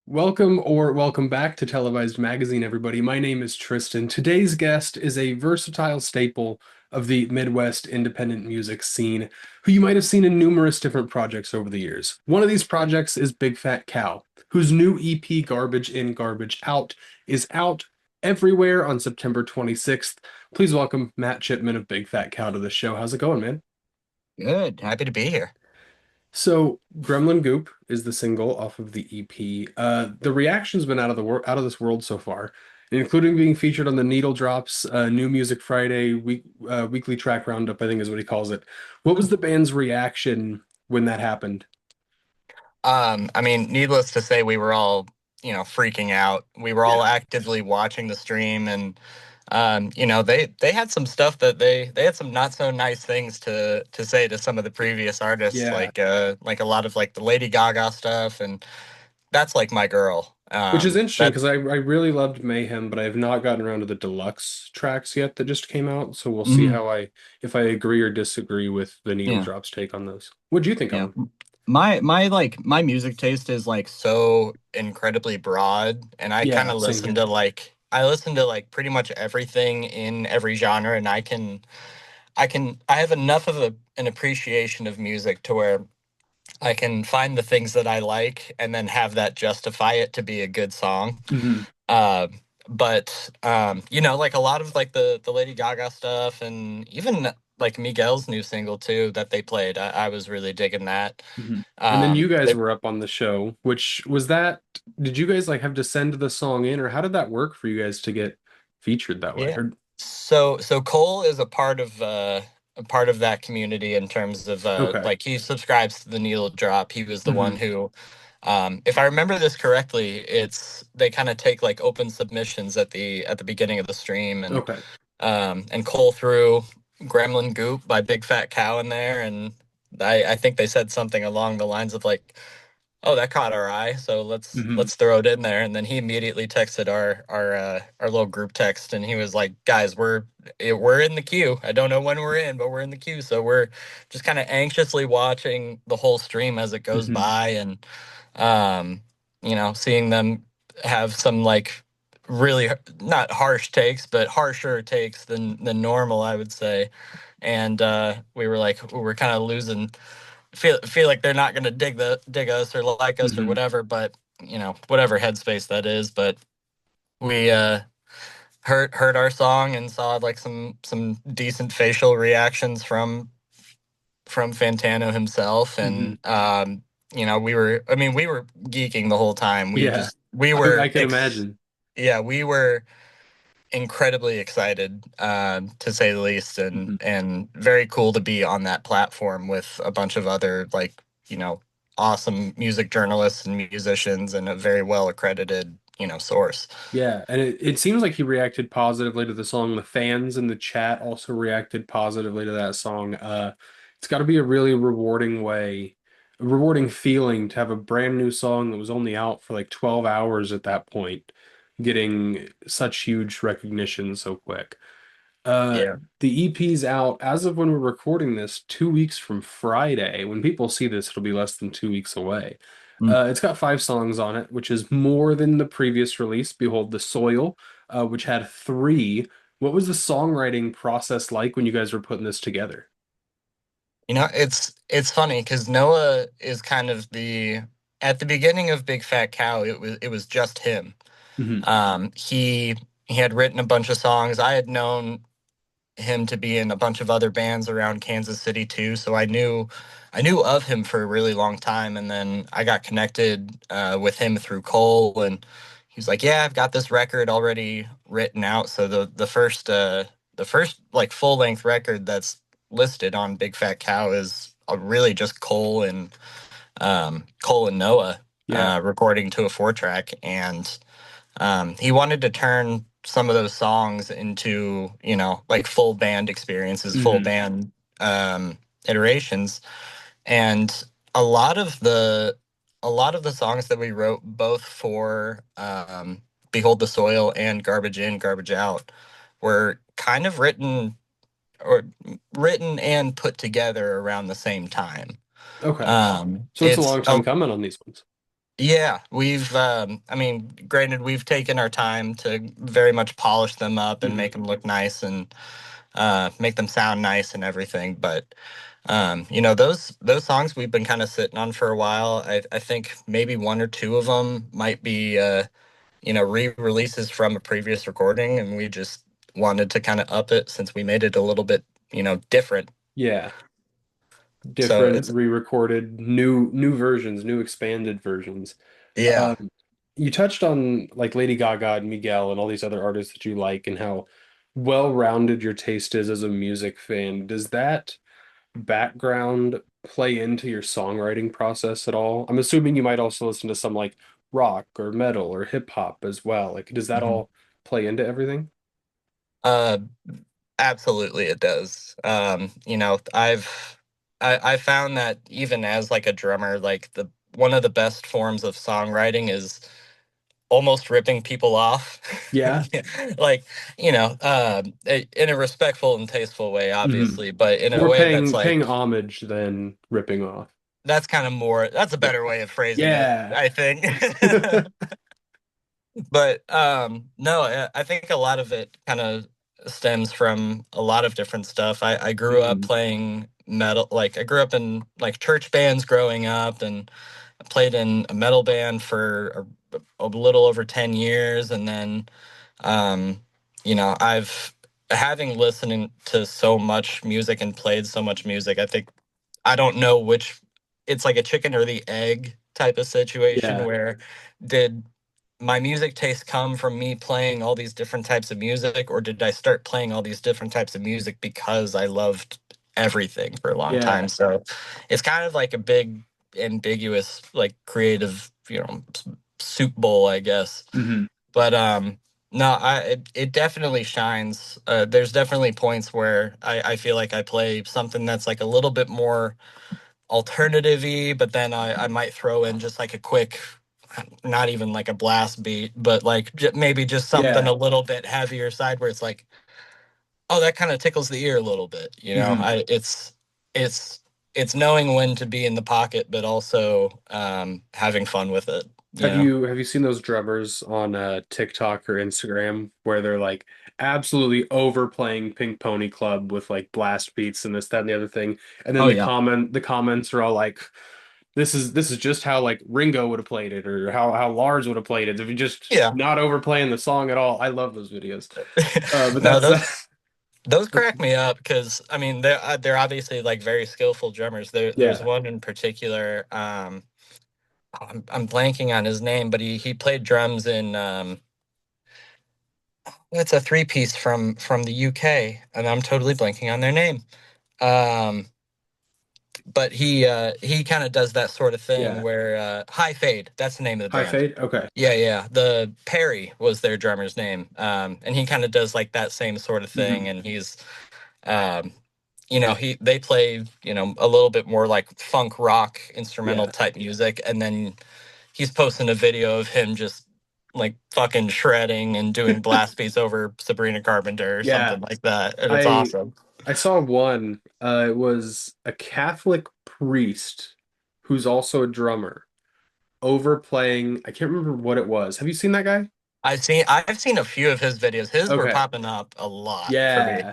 Welcome back to Televised Magazine, everybody. My name is Tristan. Today's guest is a versatile staple of the Midwest independent music scene, who you might have seen in numerous different projects over the years. One of these projects is Big Fat Cow, whose new EP, Garbage In, Garbage Out, is out everywhere on September 26th. Please welcome Matt Chipman of Big Fat Cow to the show. How's it going, man? Good. Happy to be here. So, Gremlin Goop is the single off of the EP. The reaction's been out of this world so far, including being featured on the Needle Drops New Music Friday weekly track roundup, I think is what he calls it. What was the band's reaction when that happened? I mean, needless to say, we were all, freaking out. We were all Yeah, actively watching the stream, and they had some stuff that they had some not so nice things to say to some of the previous artists, yeah. like a lot of like the Lady Gaga stuff, and that's like my girl. Which is interesting That because I really loved Mayhem, but I have not gotten around to the deluxe tracks yet that just came out. So we'll see mhm, how I if I agree or disagree with the Needle yeah, Drops take on those. What do you think of yeah. them? My music taste is like so incredibly broad, and I kind Yeah, of same listen here. to like pretty much everything in every genre, and I have enough of an appreciation of music to where I can find the things that I like and then have that justify it to be a good song. Hmm. Uh, but like a lot of like the Lady Gaga stuff, and even like Miguel's new single too that they played, I was really digging that. Hmm. And then you guys They were up on the show, which was that, did you guys like have to send the song in, or how did that work for you guys to get featured that way? Yeah. Or So Cole is a part of that community in terms of okay. like he subscribes to the Needle Drop. He was the one Hmm. who if I remember this correctly, it's they kind of take like open submissions at the beginning of the stream, Okay. and Cole threw Gremlin Goop by Big Fat Cow in there, and I think they said something along the lines of like, oh, that caught our eye, so Hmm. let's throw it in there. And then he immediately texted our little group text, and he was like, guys, we're in the queue. I don't know when we're in, but we're in the queue. So we're just kind of anxiously watching the whole stream as it goes Hmm. by, and um, seeing them have some like really not harsh takes, but harsher takes than normal, I would say. And we were kind of losing feel like they're not going to dig us or like us or Hmm. whatever, but whatever headspace that is. But we heard our song and saw like some decent facial reactions from Fantano himself, Hmm. and we were geeking the whole time. Yeah, We I were can imagine. yeah, we were incredibly excited, to say the least, Hmm. and very cool to be on that platform with a bunch of other like awesome music journalists and musicians and a very well accredited source. Yeah, and it seems like he reacted positively to the song. The fans in the chat also reacted positively to that song. It's got to be a really a rewarding feeling to have a brand new song that was only out for like 12 hours at that point, getting such huge recognition so quick. Uh, Yeah. the EP's out as of when we're recording this, 2 weeks from Friday. When people see this, it'll be less than 2 weeks away. Mm. It's got 5 songs on it, which is more than the previous release, Behold the Soil, which had three. What was the songwriting process like when you guys were putting this together? It's funny because Noah is kind of the at the beginning of Big Fat Cow, it was just him. Hmm. He had written a bunch of songs. I had known him to be in a bunch of other bands around Kansas City too, so I knew of him for a really long time, and then I got connected with him through Cole, and he was like, "Yeah, I've got this record already written out." So the first like full length record that's listed on Big Fat Cow is really just Cole and Noah Yeah. recording to a 4 track, and he wanted to turn some of those songs into, like full band experiences, full Hmm. band iterations. And a lot of the a lot of the songs that we wrote both for Behold the Soil and Garbage In, Garbage Out were kind of written and put Okay. So it's a it's long time coming on these ones. Yeah, I mean, granted, we've taken our time to very much polish them up and Mhm. make them look nice and make them sound nice and everything. But those songs we've been kind of sitting on for a while. I think maybe one or two of them might be re-releases from a previous recording, and we just wanted to kind of up it since we made it a little bit different. Yeah, So different, it's re-recorded, new versions, new expanded versions. yeah. Um, you touched on like Lady Gaga and Miguel and all these other artists that you like and how well-rounded your taste is as a music fan. Does that background play into your songwriting process at all? I'm assuming you might also listen to some like rock or metal or hip hop as well. Like, does that Mhm. all play into everything? Uh, Absolutely, it does. I found that even as like a drummer, like the one of the best forms of songwriting is almost ripping people off. Yeah. Like, in a respectful and tasteful way, Hmm. obviously, but in a More way that's paying like homage than ripping off. that's a Yeah. better way of phrasing it, Yeah. I think. But no, I think a lot of it kind of stems from a lot of different stuff. I grew up Hmm. playing metal, like I grew up in like church bands growing up, and I played in a metal band for a little over 10 years, and then I've having listening to so much music and played so much music, I think I don't know which it's like a chicken or the egg type of situation Yeah. where did my music taste come from me playing all these different types of music, or did I start playing all these different types of music because I loved everything for a long time? Yeah. So it's kind of like a big ambiguous like creative soup bowl, I guess. Hmm. But no, it definitely shines. There's definitely points where I feel like I play something that's like a little bit more alternative-y, but then I might throw in just like a quick, not even like a blast beat, but like maybe just something Yeah. a little bit heavier side where it's like, oh, that kind of tickles the ear a little bit, you know? Hmm. It's it's knowing when to be in the pocket, but also having fun with it, you know? Have you seen those drummers on TikTok or Instagram where they're like absolutely overplaying Pink Pony Club with like blast beats and this, that, and the other thing, and then Oh yeah. the comments are all like, this is just how like Ringo would have played it or how Lars would have played it if you just Yeah. not overplaying the song at all. I love those videos. But No, that's those that's crack me up because I mean they're obviously like very skillful drummers. There's yeah. one in particular. I'm blanking on his name, but he played drums in it's a three piece from the UK, and I'm totally blanking on their name. Um, but he kind of does that sort of thing Yeah. where High Fade, that's the name of the High band. fade? Okay. Yeah, yeah. The Perry was their drummer's name, and he kind of does like that same sort of Hmm. thing, and he's um, they play a little bit more like funk rock instrumental Yeah. type music, and then he's posting a video of him just like fucking shredding and doing blast beats over Sabrina Carpenter or Yeah. something like that, and it's I awesome. I saw one. It was a Catholic priest who's also a drummer overplaying. I can't remember what it was. Have you seen that guy? I've seen a few of his videos. His were Okay. popping up a lot for me. Yeah.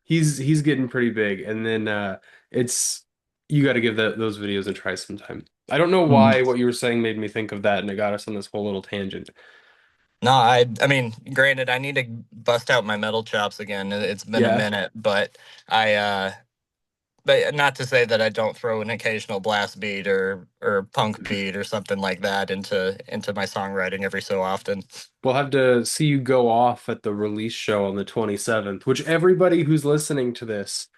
He's getting pretty big. And then it's you got to give those videos a try sometime. I don't know Mhm. why what you were saying made me think of that and it got us on this whole little tangent. No, I mean, granted, I need to bust out my metal chops again. It's been a Yeah. minute, but I but not to say that I don't throw an occasional blast beat or punk beat or something like that into my songwriting every so often. We'll have to see you go off at the release show on the 27th, which everybody who's listening to this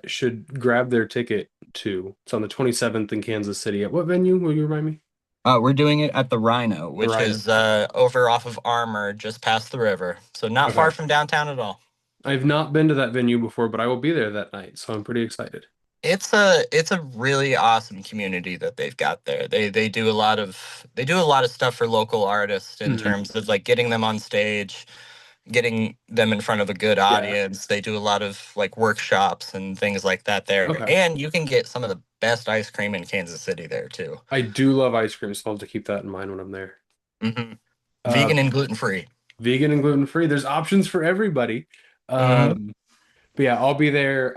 should grab their ticket to. It's on the 27th in Kansas City. At what venue? Will you remind me? We're doing it at the Rhino, The which Rhino. is over off of Armour, just past the river, so not far Okay. from downtown at all. I've not been to that venue before, but I will be there that night, so I'm pretty excited. It's a really awesome community that they've got there. They do a lot of stuff for local artists in Hmm. terms of like getting them on stage, getting them in front of a good Yeah. audience. They do a lot of like workshops and things like that there. Okay. And you can get some of the best ice cream in Kansas City there too. I do love ice cream, so I'll have to keep that in mind when I'm there. Hmm. Uh, Vegan and gluten free. Vegan and gluten free. There's options for everybody. Hmm. But yeah, I'll be there.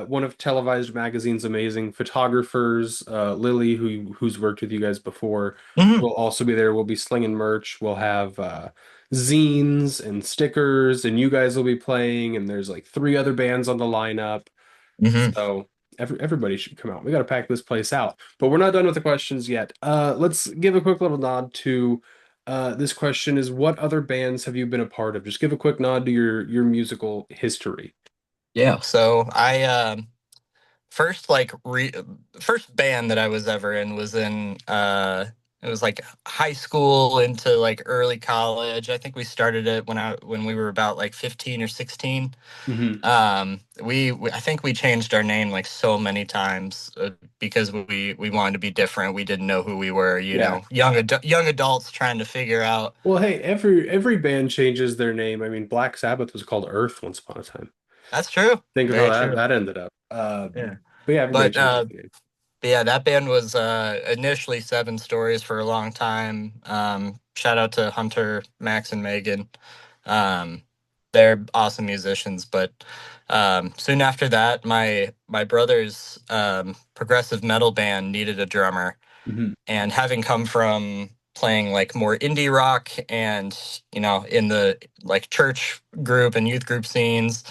One of Televised magazine's amazing photographers, Lily, who's worked with you guys before, Hmm. will also be there. We'll be slinging merch. We'll have zines and stickers, and you guys will be playing. And there's like three other bands on the lineup. Hmm. So everybody should come out. We got to pack this place out. But we're not done with the questions yet. Let's give a quick little nod to this question is what other bands have you been a part of? Just give a quick nod to your musical history. Yeah. So I first first band that I was ever in was in it was like high school into like early college. I think we started it when we were about like 15 or 16. Hmm. I think we changed our name like so many times because we wanted to be different. We didn't know who we were, Yeah. young adults trying to figure out. Well, hey, every band changes their name. I mean, Black Sabbath was called Earth once upon a time. That's true. Think of how Very that true. that ended up. Yeah. But yeah, everybody But changes the name. yeah, that band was initially Seven Stories for a long time. Shout out to Hunter, Max, and Megan. Um, they're awesome musicians. But soon after that, my brother's progressive metal band needed a drummer, Hmm. and having come from playing like more indie rock and in the like church group and youth group scenes,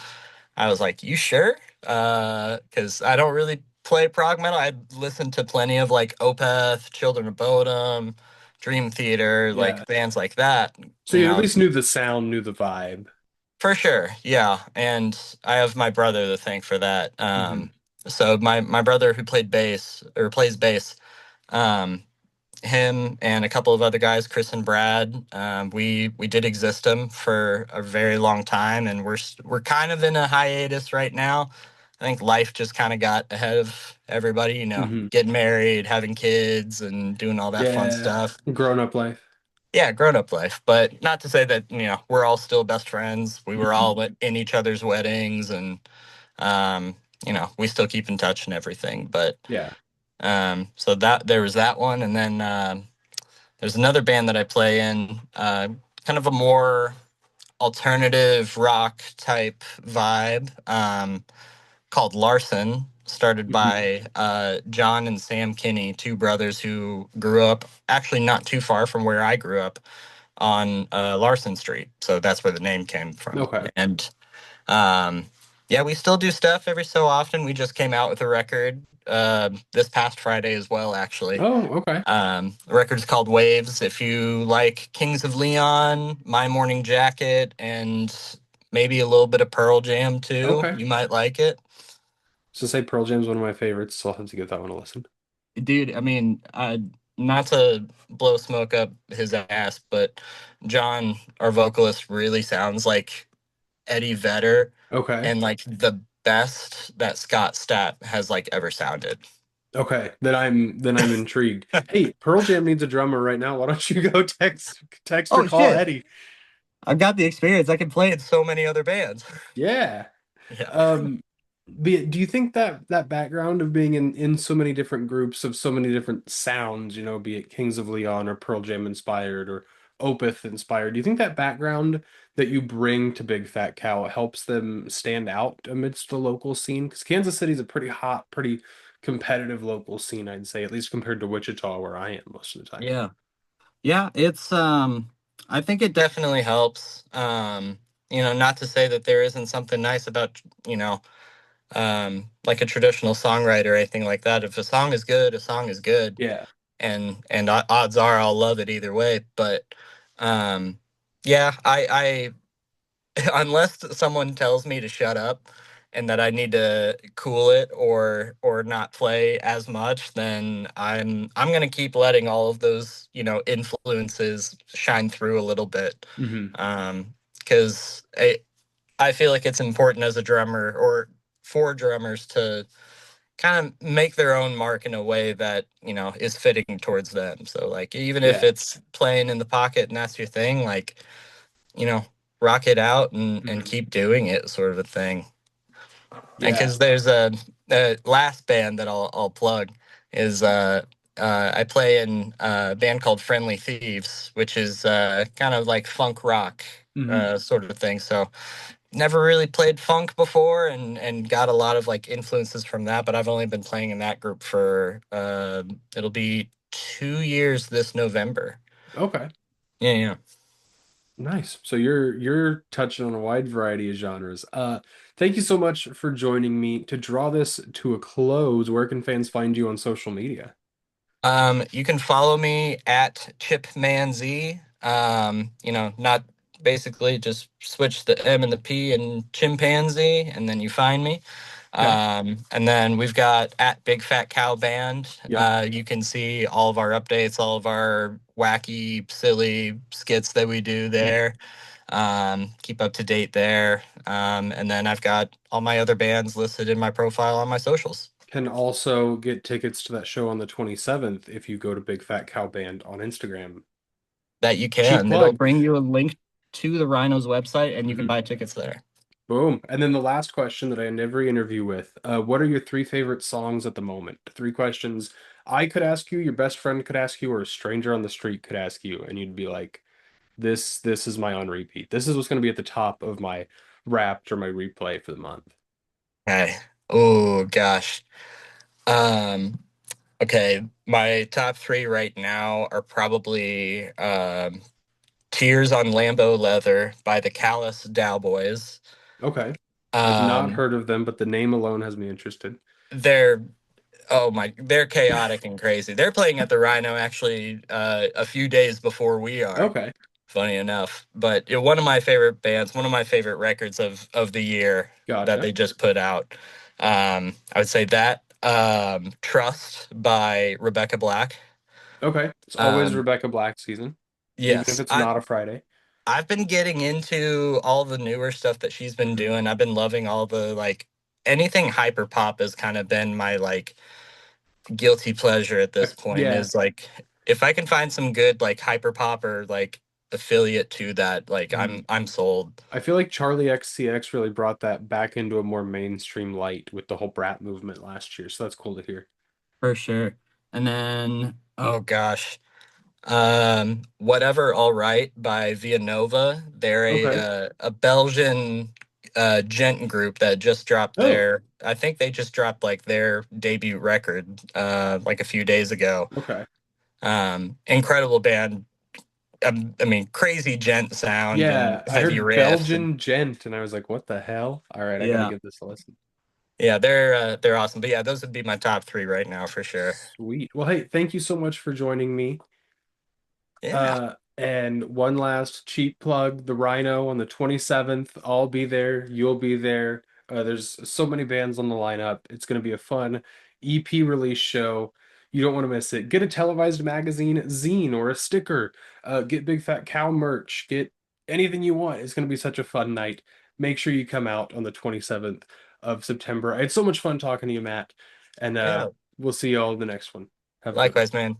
I was like, "You sure?" Because I don't really play prog metal. I listened to plenty of like Opeth, Children of Bodom, Dream Theater, Yeah. like bands like that. So You you at know, least knew the sound, knew the vibe. for sure, yeah. And I have my brother to thank for that. Hmm. So my brother who played bass or plays bass, um, him and a couple of other guys, Chris and Brad, we did Existum for a very long time, and we're kind of in a hiatus right now. I think life just kind of got ahead of everybody, Hmm. getting married, having kids, and doing all that fun Yeah. stuff. Grown up life. Yeah, grown up life, but not to say that we're all still best friends. We were Hmm. all in each other's weddings, and um, we still keep in touch and everything. But Yeah. so that there was that one, and then. There's another band that I play in, kind of a more alternative rock type vibe, called Larson, started Hmm. by John and Sam Kinney, two brothers who grew up actually not too far from where I grew up on Larson Street. So that's where the name came from. Okay. And um, yeah, we still do stuff every so often. We just came out with a record this past Friday as well, actually. Oh, okay. The record's called Waves. If you like Kings of Leon, My Morning Jacket, and maybe a little bit of Pearl Jam too, Okay. you might like it. So say Pearl Jam's one of my favorites, so I'll have to give that one a listen. Dude, I mean, not to blow smoke up his ass, but John, our vocalist, really sounds like Eddie Vedder Okay. and like the best that Scott Stapp has like ever sounded. Okay. Then I'm intrigued. Hey, Pearl Jam needs a drummer right now. Why don't you go text or Oh call shit. Eddie? I've got the experience. I can play in so many other bands. Yeah. Yeah. Um, do you think that that background of being in so many different groups of so many different sounds, be it Kings of Leon or Pearl Jam inspired or Opeth inspired, do you think that background that you bring to Big Fat Cow helps them stand out amidst the local scene? Because Kansas City's a pretty hot, pretty competitive local scene, I'd say, at least compared to Wichita, where I am most of the time. Yeah. Yeah, it's I think it definitely helps. Not to say that there isn't something nice about, like a traditional songwriter or anything like that. If a song is good, a song is good. Yeah. And odds are I'll love it either way. But um yeah, unless someone tells me to shut up and that I need to cool it or not play as much, then I'm gonna keep letting all of those influences shine through a little bit, Hmm. because I feel like it's important as a drummer or for drummers to kind of make their own mark in a way that is fitting towards them. So like even if Yeah. it's playing in the pocket and that's your thing, like you know rock it out and Mhm. keep doing it, sort of a thing. And Yeah. because there's a last band that I'll plug is I play in a band called Friendly Thieves, which is kind of like funk rock Mhm. sort of thing. So never really played funk before and got a lot of like influences from that, but I've only been playing in that group for it'll be 2 years this November. Okay. Yeah, yeah. Nice. So you're touching on a wide variety of genres. Thank you so much for joining me. To draw this to a close, where can fans find you on social media? You can follow me at ChipmanZ. Not basically just switch the M and the P and chimpanzee, and then you find me. Okay. And then we've got at Big Fat Cow Band. Yep. You can see all of our updates, all of our wacky, silly skits that we do there. Keep up to date there. And then I've got all my other bands listed in my profile on my socials. Can also get tickets to that show on the 27th if you go to Big Fat Cow Band on Instagram. That you Cheap can. It'll plug. bring you a link to the Rhinos website and you can Mhm. buy tickets there. Boom. And then the last question that I end every interview with, what are your three favorite songs at the moment? Three questions I could ask you, your best friend could ask you, or a stranger on the street could ask you, and you'd be like, this is my on repeat. This is what's going to be at the top of my wrapped or my replay for the month. Okay. Oh gosh. Um, okay. My top three right now are probably Tears on Lambo Leather by the Callous Dowboys. Okay. I've not Um, heard of them, but the name alone has me interested. they're they're chaotic and crazy. They're playing at the Rhino actually a few days before we are. Okay. Funny enough, but one of my favorite bands, one of my favorite records of the year that Gotcha. they just put out. I would say that Trust by Rebecca Black. Okay. It's always Um, Rebecca Black season, even if yes, it's not a Friday. I've been getting into all the newer stuff that she's been Mhm. doing. I've been loving all the like anything hyper pop has kind of been my like guilty pleasure at this point Yeah. is like if I can find some good like hyper pop or like affiliate to that, like Mhm. I'm sold. I feel like Charlie XCX really brought that back into a more mainstream light with the whole Brat movement last year. So that's cool to hear. For sure. And then, oh gosh, Whatever All Right by Villanova. They're Okay. a Belgian gent group that just dropped Oh, I think they just dropped like their debut record like a few days ago. okay. Incredible band. I mean, crazy gent sound and Yeah, I heavy heard riffs and Belgian Gent and I was like, what the hell? All right, I gotta yeah, give this a listen. yeah, they're awesome. But yeah, those would be my top three right now for sure. Sweet. Well, hey, thank you so much for joining me. Yeah, And one last cheap plug, the Rhino on the 27th. I'll be there. You'll be there. There's so many bands on the lineup. It's going to be a fun EP release show. You don't want to miss it. Get a televised magazine, zine, or a sticker. Get Big Fat Cow merch. Get anything you want. It's going to be such a fun night. Make sure you come out on the 27th of September. I had so much fun talking to you, Matt. And yeah. we'll see you all in the next one. Have a good one. Likewise, man.